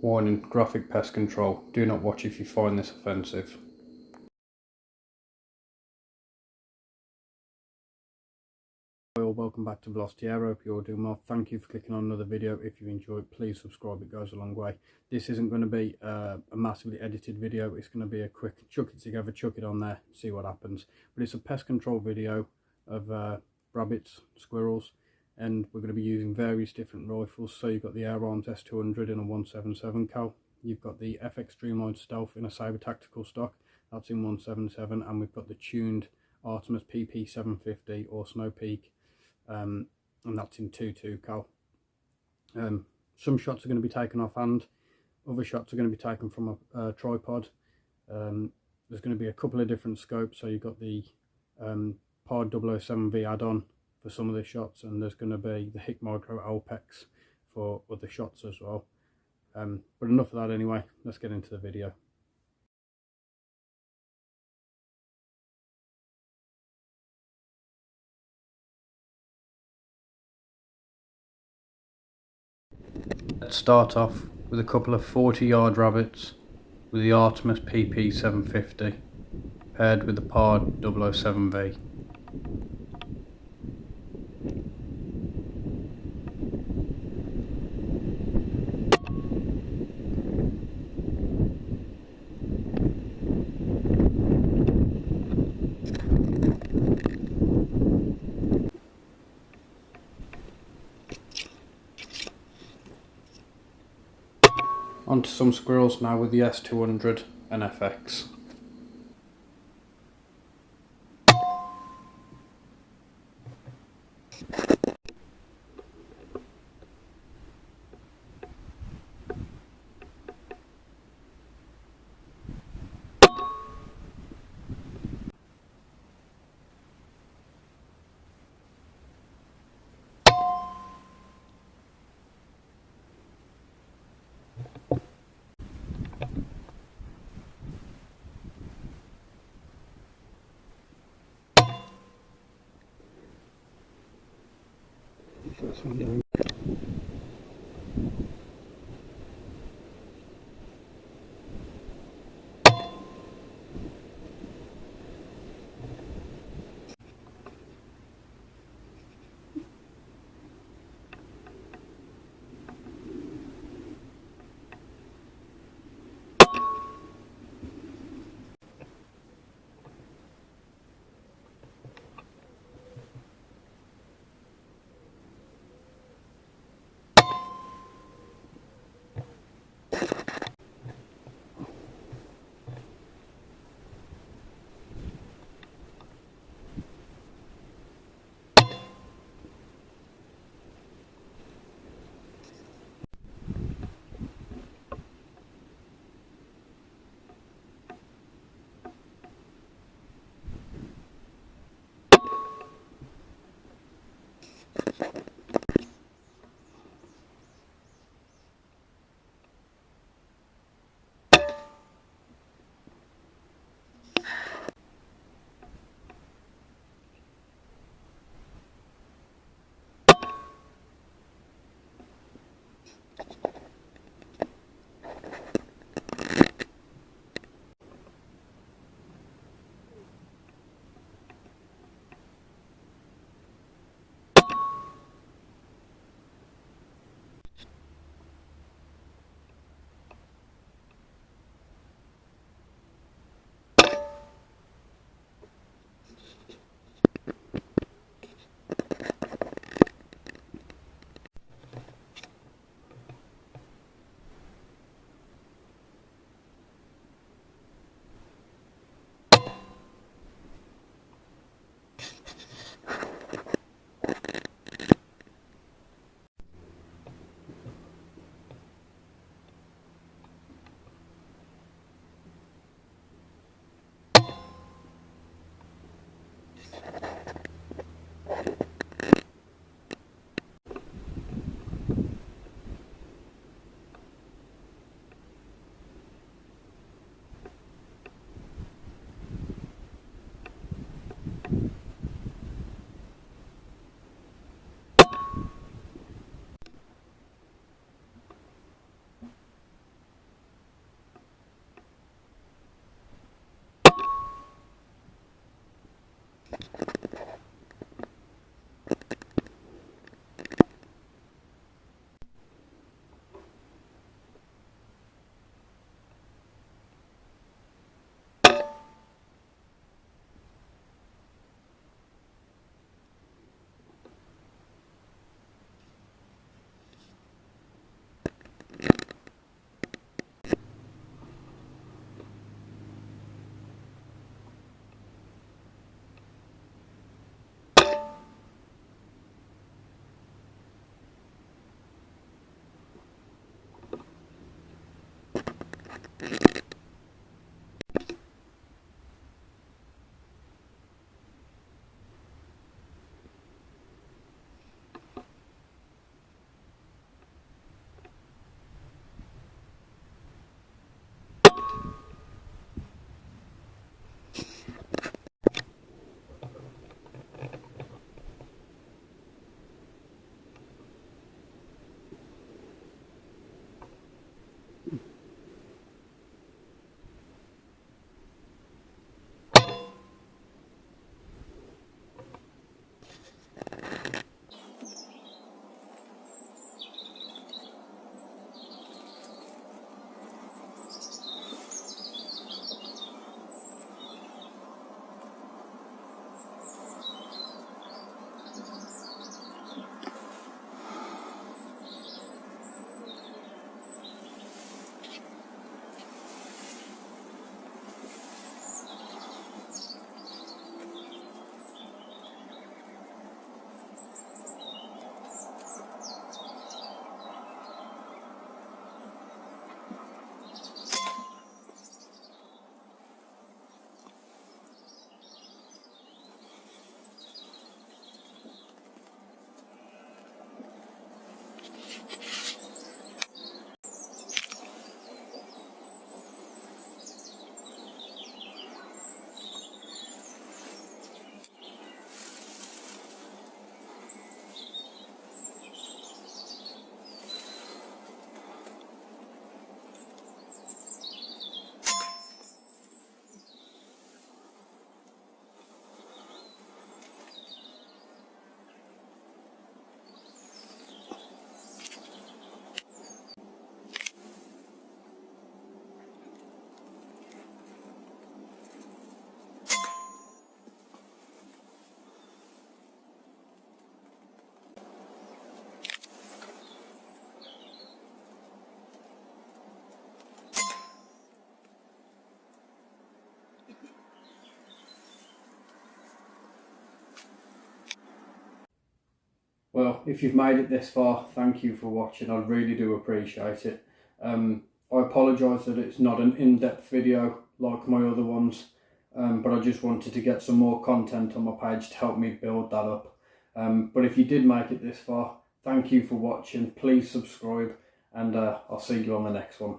Warning, graphic pest control. Do not watch if you find this offensive. Welcome back to VelocityAir. Hope you're all doing well. Thank you for clicking on another video. If you enjoyed, please subscribe, it goes a long way. This isn't going to be a massively edited video. It's going to be a quick chuck it together, chuck it on there, see what happens. But it's a pest control video of rabbits, squirrels, and we're going to be using various different rifles. So you've got the Airguns S200 in a 177 cal. You've got the FX Streamline Stealth in a Sabre Tactical stock, that's in 177, and we've got the tuned Artemis PP 750 or Snow Peak, and that's in 22 cal. Some shots are going to be taken off hand, other shots are going to be taken from a tripod. There's going to be a couple of different scopes, so you've got the Pod 007V add-on for some of the shots, and there's going to be the Hick Micro Alpex for other shots as well. But enough of that anyway, let's get into the video. Let's start off with a couple of 40-yard rabbits with the Artemis PP 750 paired with the Pod 007V. Onto some squirrels now with the S200 and FX. First one down. Well, if you've made it this far, thank you for watching. I really do appreciate it. I apologise that it's not an in-depth video like my other ones, but I just wanted to get some more content on my page to help me build that up. But if you did make it this far, thank you for watching. Please subscribe, and I'll see you on the next one.